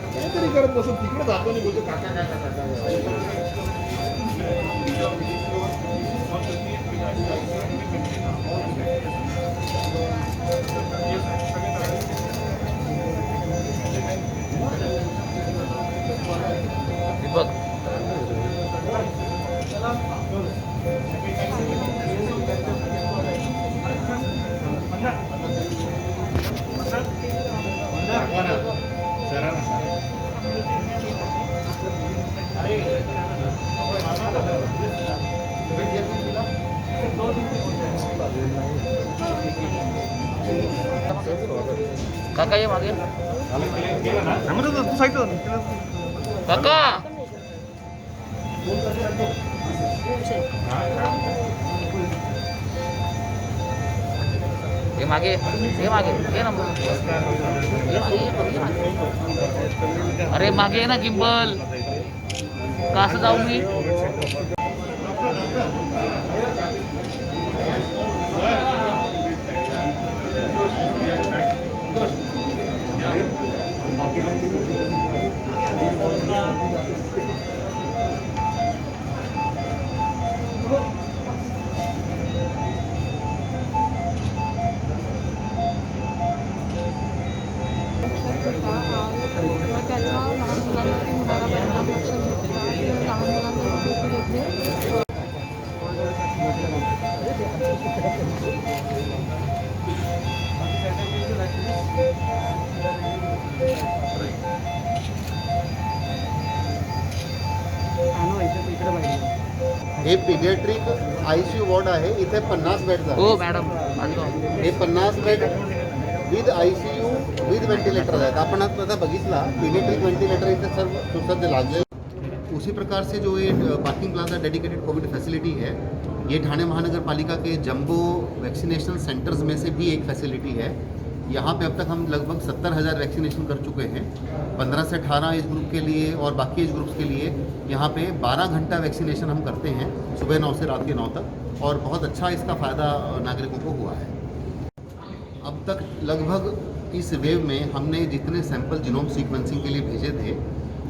काहीतरी करत बसून तिकडे जातो आणि बोलतो काका काका काका. काका ये मागे तू सांगतो काका ये मागे ये मागे ये ना अरे मागे ना गिम्बल कसं जाऊ मी हे पीडियाट्रिक ICU वॉर्ड आहे. इथे 50 बेड्स आहेत. हो मॅडम हे 50 bed with ICU with ventilator आहेत. आपण आता बघितला पीडियाट्रिक व्हेंटिलेटर इथे सर्व सुसज्ज लागले. उसी प्रकार से जो ये parking plaza dedicated Covid facility है, ये ठाणे महानगर पालिका के जंबो वैक्सीनेशन सेंटर्स में से भी एक फैसिलिटी है. यहाँ पे अब तक हम लगभग 70,000 वैक्सीनेशन कर चुके हैं. 15 से 18 एज ग्रुप के लिए और बाकी एज ग्रुप्स के लिए यहाँ पे 12 घंटा वैक्सीनेशन हम करते हैं सुबह 9 से रात के 9 तक, और बहुत अच्छा इसका फ़ायदा नागरिकों को हुआ है. अब तक लगभग इस वेव में हमने जितने सैंपल जीनोम सीक्वेंसिंग के लिए भेजे थे,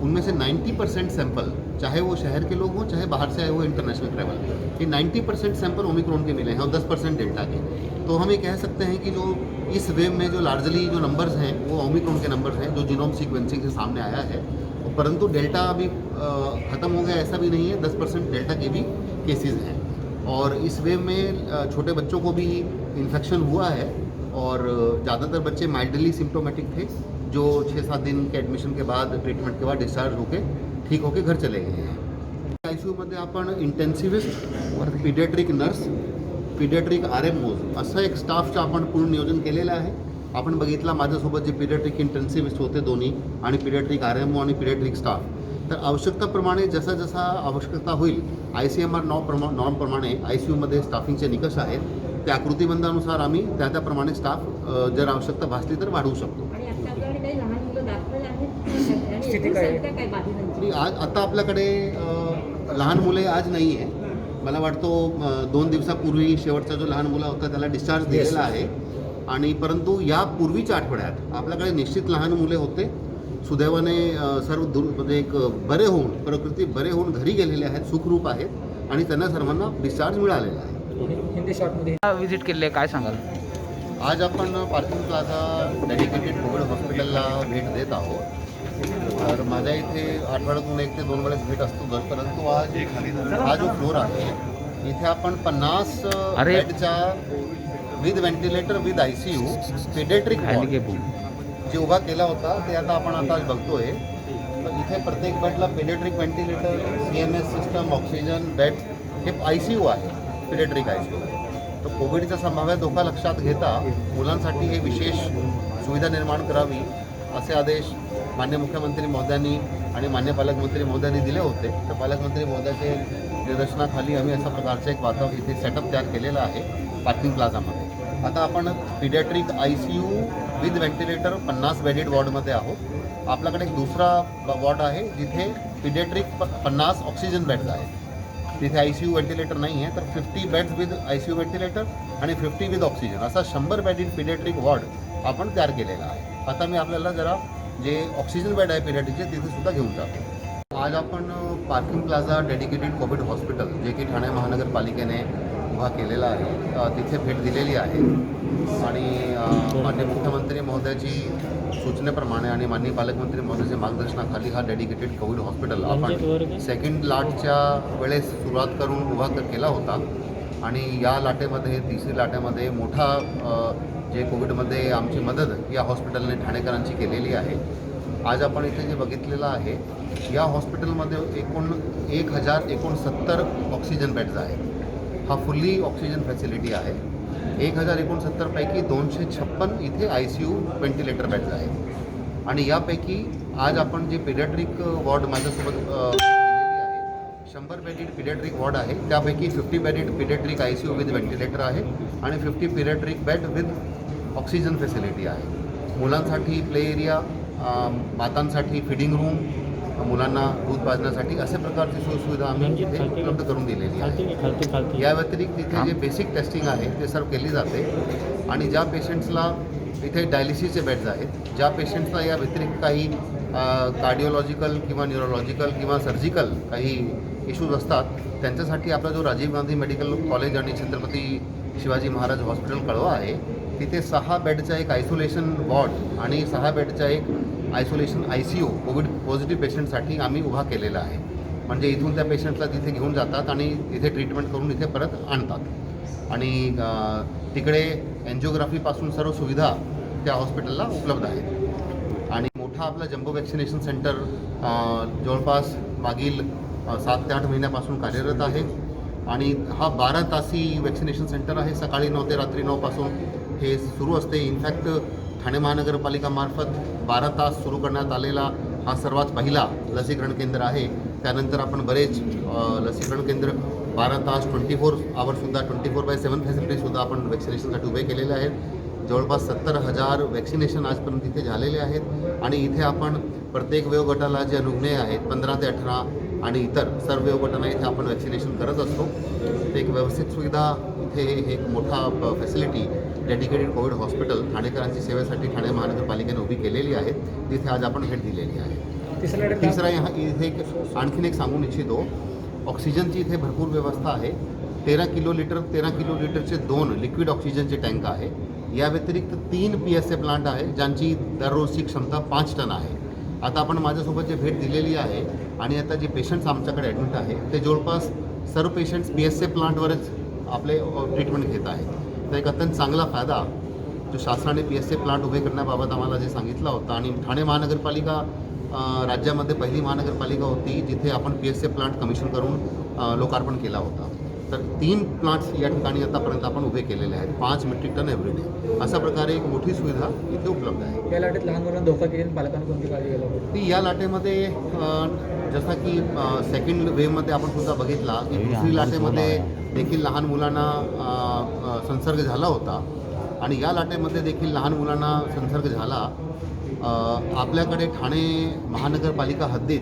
उनमें से 90% सैंपल, चाहे वो शहर के लोग हों चाहे बाहर से आए हुए इंटरनेशनल ट्रैवल, ये 90% सैंपल ओमिक्रॉन के मिले हैं और 10% डेल्टा के. तो हम ये कह सकते हैं कि जो इस वेव में जो लार्जली जो नंबर्स हैं वो ओमिक्रॉन के नंबर्स हैं जो जीनोम सीक्वेंसिंग से सामने आया है. परंतु डेल्टा अभी ख़त्म हो गया ऐसा भी नहीं है. 10% डेल्टा के भी केसेस हैं, और इस वेव में छोटे बच्चों को भी इन्फेक्शन हुआ है, और ज़्यादातर बच्चे माइल्डली सिम्टोमेटिक थे जो 6-7 दिन के ॲडमिशन के बाद ट्रीटमेंट के बाद डिस्चार्ज होके ठीक होके घर चले गए हैं. ICUमध्ये आपण intensivist, paediatric nurse, paediatric RMOs असं एक स्टाफचं आपण पूर्ण नियोजन केलेलं आहे. आपण बघितला माझ्यासोबत जे पीडियाट्रिक इंटेन्सिव्हिस्ट होते दोन्ही, आणि पीडियाट्रिक RMO आणि पीडियाट्रिक स्टाफ, तर आवश्यकताप्रमाणे जसा जसा आवश्यकता होईल ICMR नॉर्मप्रमाणे ICUमध्ये स्टाफिंगचे निकष आहेत, त्या आकृतिबंधानुसार आम्ही त्याप्रमाणे स्टाफ जर आवश्यकता भासली तर वाढवू शकतो. आज आता आपल्याकडे लहान मुले आज नाही आहे. मला वाटतो 2 दिवसापूर्वी शेवटचा जो लहान मुला होता त्याला डिस्चार्ज दिलेला आहे, आणि परंतु या पूर्वीच्या आठवड्यात आपल्याकडे निश्चित लहान मुले होते. सुदैवाने सर्व म्हणजे एक बरे होऊन, प्रकृती बरे होऊन घरी गेलेले आहेत, सुखरूप आहेत, आणि त्यांना सर्वांना डिस्चार्ज मिळालेला आहे. हिंदी शॉर्टमध्ये विजिट केले, काय सांगाल? आज आपण पार्किंग प्लाझा डेडिकेटेड कोविड हॉस्पिटलला भेट देत आहोत. तर माझ्या इथे आठवड्यातून 1 ते 2 वेळेस भेट असतो, परंतु आज हा जो फ्लोर आहे इथे आपण 50 बेडच्या with ventilator with ICU paediatric जे उभा केला होता ते आता बघतोय. तर इथे प्रत्येक बेडला paediatric ventilator, CMS system, oxygen bed, हे ICU आहे, पीडियाट्रिक ICU. तर कोविडचा संभाव्य धोका लक्षात घेता मुलांसाठी हे विशेष सुविधा निर्माण करावी असे आदेश मान्य मुख्यमंत्री महोदयांनी आणि मान्य पालकमंत्री महोदयांनी दिले होते. तर पालकमंत्री महोदयाचे निर्देशनाखाली आम्ही अशा प्रकारचं एक वातावरण इथे सेटअप तयार केलेलं आहे पार्किंग प्लाझामध्ये. आता आपण paediatric ICU with ventilator 50 bedded वॉर्डमध्ये आहोत. आपल्याकडे एक दुसरा वॉर्ड आहे जिथे पिडियाट्रिक 50 ऑक्सिजन बेड्स आहेत. तिथे ICU व्हेंटिलेटर नाही आहे, तर 50 बेड्स विथ ICU व्हेंटिलेटर आणि 50 विथ ऑक्सिजन असा 100 बेडेड पिडियाट्रिक वॉर्ड आपण तयार केलेला आहे. आता मी आपल्याला जरा जे ऑक्सिजन बेड आहे पिडियाट्रिकचे तिथे सुद्धा घेऊन जातो. आज आपण parking plaza dedicated Covid hospital जे की ठाणे महानगरपालिकेने उभा केलेला आहे तिथे भेट दिलेली आहे आणि माननीय मुख्यमंत्री महोदयाची सूचनेप्रमाणे आणि माननीय पालकमंत्री महोदयाच्या मार्गदर्शनाखाली हा डेडिकेटेड कोविड हॉस्पिटल आपण सेकंड लाटच्या वेळेस सुरुवात करून उभा केला होता आणि या लाटेमध्ये तिसरी लाटेमध्ये मोठा जे कोविडमध्ये आमची मदत या हॉस्पिटलने ठाणेकरांची केलेली आहे. आज आपण इथे जे बघितलेलं आहे या हॉस्पिटलमध्ये एकूण 1069 ऑक्सिजन बेड्स आहेत. हा फुल्ली ऑक्सिजन फॅसिलिटी आहे. 1069 पैकी 256 इथे ICU व्हेंटिलेटर बेड्स आहेत आणि यापैकी आज आपण जे पिडियाट्रिक वॉर्ड माझ्यासोबत दिलेली आहे 100 बेडेड पिडियाट्रिक वॉर्ड आहे. त्यापैकी 50 bedded paediatric ICU with ventilator आहे आणि 50 paediatric bed with oxygen facility आहे. मुलांसाठी प्ले एरिया, मातांसाठी फिडिंग रूम, मुलांना दूध पाजण्यासाठी अशा प्रकारची सोयीसुविधा आम्ही इथे उपलब्ध करून दिलेली आहे. या व्यतिरिक्त इथे जे बेसिक टेस्टिंग आहे ते सर्व केली जाते आणि ज्या पेशंट्सला इथे डायलिसिसचे बेड्स आहेत, ज्या पेशंट्सला या व्यतिरिक्त काही कार्डिओलॉजिकल किंवा न्यूरोलॉजिकल किंवा सर्जिकल काही इश्यूज असतात त्यांच्यासाठी आपला जो राजीव गांधी मेडिकल कॉलेज आणि छत्रपती शिवाजी महाराज हॉस्पिटल कळवा आहे तिथे 6 बेडचा एक आयसोलेशन वॉर्ड आणि 6 बेडचा एक आयसोलेशन ICU कोविड पॉझिटिव्ह पेशंटसाठी आम्ही उभा केलेला आहे. म्हणजे इथून त्या पेशंटला तिथे घेऊन जातात आणि इथे ट्रीटमेंट करून इथे परत आणतात आणि तिकडे एन्जिओग्राफीपासून सर्व सुविधा त्या हॉस्पिटलला उपलब्ध आहेत. आणि मोठा आपला जम्बो वॅक्सिनेशन सेंटर जवळपास मागील 7 ते 8 महिन्यापासून कार्यरत आहे आणि हा 12 तासी वॅक्सिनेशन सेंटर आहे. सकाळी 9 ते रात्री 9 पासून हे सुरू असते. इनफॅक्ट ठाणे महानगरपालिकामार्फत 12 तास सुरू करण्यात आलेला हा सर्वात पहिला लसीकरण केंद्र आहे. त्यानंतर आपण बरेच लसीकरण केंद्र 12 तास 24 आवर्ससुद्धा 24/7 फॅसिलिटीसुद्धा आपण वॅक्सिनेशनसाठी उभे केलेले आहेत. जवळपास 70,000 वॅक्सिनेशन आजपर्यंत इथे झालेले आहेत आणि इथे आपण प्रत्येक वयोगटाला जे अनुज्ञेय आहेत 15 ते 18 आणि इतर सर्व वयोगटांना इथे आपण वॅक्सिनेशन करत असतो. ते एक व्यवस्थित सुविधा इथे एक मोठा फॅसिलिटी डेडिकेटेड कोविड हॉस्पिटल ठाणेकरांची सेवेसाठी ठाणे महानगरपालिकेने उभी केलेली आहे. तिथे आज आपण भेट दिलेली आहे. तिसरा इथे आणखीन एक सांगू इच्छितो, ऑक्सिजनची इथे भरपूर व्यवस्था आहे. 13 किलोलीटरचे 2 लिक्विड ऑक्सिजनचे टँक आहे. या व्यतिरिक्त 3 PSA प्लांट आहे ज्यांची दररोजची क्षमता 5 टन आहे. आता आपण माझ्यासोबत जे भेट दिलेली आहे आणि आता जे पेशंट्स आमच्याकडे ॲडमिट आहे ते जवळपास सर्व पेशंट्स PSA प्लांटवरच आपले ट्रीटमेंट घेत आहेत. तर एक अत्यंत चांगला फायदा जो शासनाने PSA प्लांट उभे करण्याबाबत आम्हाला जे सांगितलं होतं आणि ठाणे महानगरपालिका राज्यामध्ये पहिली महानगरपालिका होती जिथे आपण PSA प्लांट कमिशन करून लोकार्पण केला होता. तर 3 प्लांट्स या ठिकाणी आतापर्यंत आपण उभे केलेले आहेत. 5 मेट्रिक टन एव्हरीडे अशा प्रकारे एक मोठी सुविधा इथे उपलब्ध आहे. या लाटेत लहान मुलांना धोका केली पालकांनी कोणती काळजी घ्यायला हवी? ती या लाटेमध्ये जसं की सेकंड वेव्हमध्ये आपण सुद्धा बघितला की दुसरी लाटेमध्ये देखील लहान मुलांना संसर्ग झाला होता आणि या लाटेमध्ये देखील लहान मुलांना संसर्ग झाला. आपल्याकडे ठाणे महानगरपालिका हद्दीत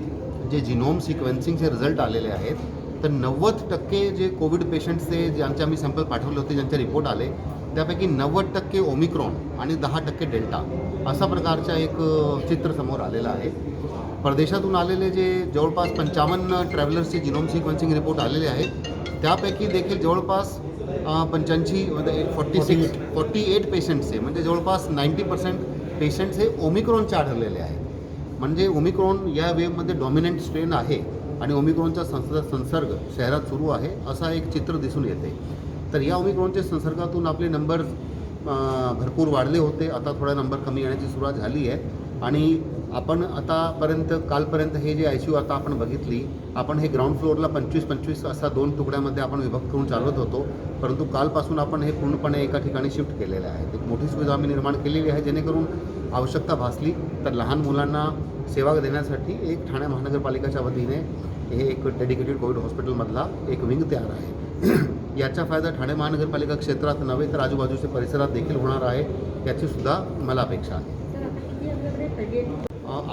जे जिनोम सिक्वेन्सिंगचे रिझल्ट आलेले आहेत तर 90% जे कोविड पेशंट्सचे ज्यांचे आम्ही सॅम्पल पाठवले होते ज्यांचे रिपोर्ट आले त्यापैकी 90% ओमिक्रॉन आणि 10% डेल्टा अशा प्रकारचा एक चित्र समोर आलेलं आहे. परदेशातून आलेले जे जवळपास 55 ट्रॅव्हलर्सचे जिनोम सिक्वेन्सिंग रिपोर्ट आलेले आहेत त्यापैकी देखील जवळपास 48 पेशंट्सचे म्हणजे जवळपास 90% पेशंट्स हे ओमिक्रॉनचे आढळलेले आहेत. म्हणजे ओमिक्रॉन या वेव्हमध्ये डॉमिनंट स्ट्रेन आहे आणि ओमिक्रॉनचा संसर्ग शहरात सुरू आहे असा एक चित्र दिसून येते. तर या ओमिक्रॉनच्या संसर्गातून आपले नंबर भरपूर वाढले होते. आता थोडा नंबर कमी येण्याची सुरुवात झाली आहे आणि आपण आतापर्यंत कालपर्यंत हे जे ICU आता आपण बघितली आपण हे ग्राउंड फ्लोअरला 25-25 असा 2 तुकड्यामध्ये आपण विभक्त करून चालवत होतो. परंतु कालपासून आपण हे पूर्णपणे एका ठिकाणी शिफ्ट केलेलं आहे. एक मोठी सुविधा आम्ही निर्माण केलेली आहे जेणेकरून आवश्यकता भासली तर लहान मुलांना सेवा देण्यासाठी एक ठाणे महानगरपालिकेच्या वतीने हे एक डेडिकेटेड कोविड हॉस्पिटलमधला एक विंग तयार आहे. याचा फायदा ठाणे महानगरपालिका क्षेत्रात नव्हे तर आजूबाजूच्या परिसरात देखील होणार आहे याची सुद्धा मला अपेक्षा आहे।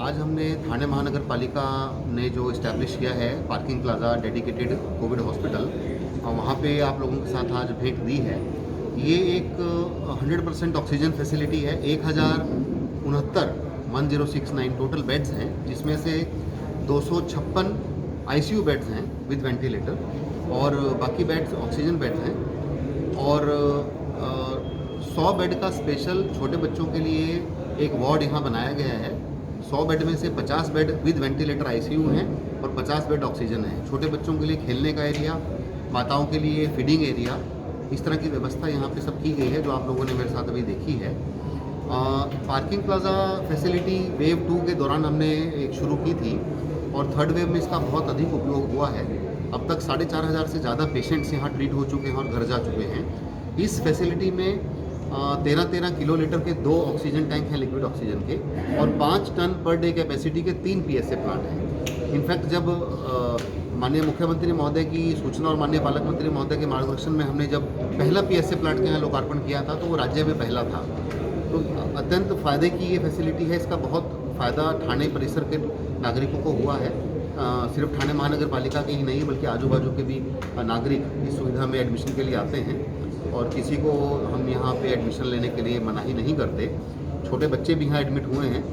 आज हमने थाने महानगरपालिका ने जो इस्टेब्लिश किया है parking plaza dedicated Covid hospital, वहाँ पे आप लोगों के साथ आज भेंट दी है। ये एक 100% ऑक्सीजन फैसिलिटी है। 1069 टोटल बेड्स हैं, जिसमें से 256 आईसीयू बेड्स हैं विद वेंटिलेटर और बाकी बेड्स ऑक्सीजन बेड्स हैं। और 100 बेड का स्पेशल छोटे बच्चों के लिए एक वार्ड यहाँ बनाया गया है। 100 बेड में से 50 बेड विद वेंटिलेटर आईसीयू हैं और 50 बेड ऑक्सीजन है। छोटे बच्चों के लिए खेलने का एरिया, माताओं के लिए फीडिंग एरिया, इस तरह की व्यवस्था यहाँ पे सब की गई है जो आप लोगों ने मेरे साथ अभी देखी है। पार्किंग प्लाजा फैसिलिटी वेव 2 के दौरान हमने एक शुरू की थी और थर्ड वेव में इसका बहुत अधिक उपयोग हुआ है। अब तक 4500 से ज़्यादा पेशेंट्स यहाँ ट्रीट हो चुके हैं और घर जा चुके हैं। इस फैसिलिटी में 13 किलोलीटर के 2 ऑक्सीजन टैंक हैं लिक्विड ऑक्सीजन के और 5 टन पर डे कैपेसिटी के 3 PSA प्लांट हैं। इनफैक्ट जब माननीय मुख्यमंत्री महोदय की सूचना और माननीय पालक मंत्री महोदय के मार्गदर्शन में हमने जब पहला PSA प्लांट के यहाँ लोकार्पण किया था तो वो राज्य में पहला था। तो अत्यंत फ़ायदे की ये फैसिलिटी है। इसका बहुत फ़ायदा ठाणे परिसर के नागरिकों को हुआ है। सिर्फ ठाणे महानगर पालिका के ही नहीं बल्कि आजू बाजू के भी नागरिक इस सुविधा में एडमिशन के लिए आते हैं और किसी को हम यहाँ पे एडमिशन लेने के लिए मनाही नहीं करते। छोटे बच्चे भी यहाँ एडमिट हुए हैं।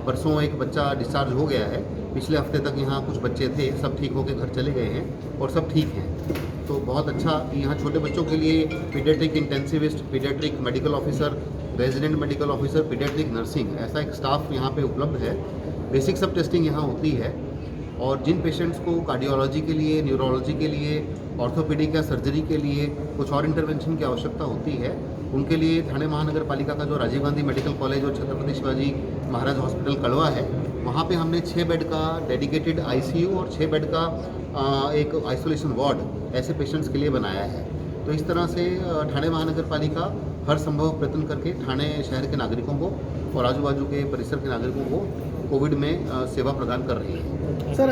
परसों एक बच्चा डिस्चार्ज हो गया है। पिछले हफ्ते तक यहाँ कुछ बच्चे थे, सब ठीक होकर घर चले गए हैं और सब ठीक हैं। तो बहुत अच्छा कि यहाँ छोटे बच्चों के लिए paediatric intensivist, paediatric medical officer, resident medical officer, paediatric nursing, ऐसा एक स्टाफ यहाँ पे उपलब्ध है। बेसिक सब टेस्टिंग यहाँ होती है और जिन पेशेंट्स को कार्डियोलॉजी के लिए, न्यूरोलॉजी के लिए, ऑर्थोपेडिक या सर्जरी के लिए कुछ और इंटरवेंशन की आवश्यकता होती है, उनके लिए ठाणे महानगर पालिका का जो राजीव गांधी मेडिकल कॉलेज और छत्रपति शिवाजी महाराज हॉस्पिटल कड़वा है, वहाँ पे हमने 6 बेड का डेडिकेटेड आईसीयू और 6 बेड का एक आइसोलेशन वार्ड ऐसे पेशेंट्स के लिए बनाया है। तो इस तरह से ठाणे महानगर पालिका हर संभव प्रयत्न करके ठाणे शहर के नागरिकों को और आजू बाजू के परिसर के नागरिकों को कोविड में सेवा प्रदान कर रही है। सर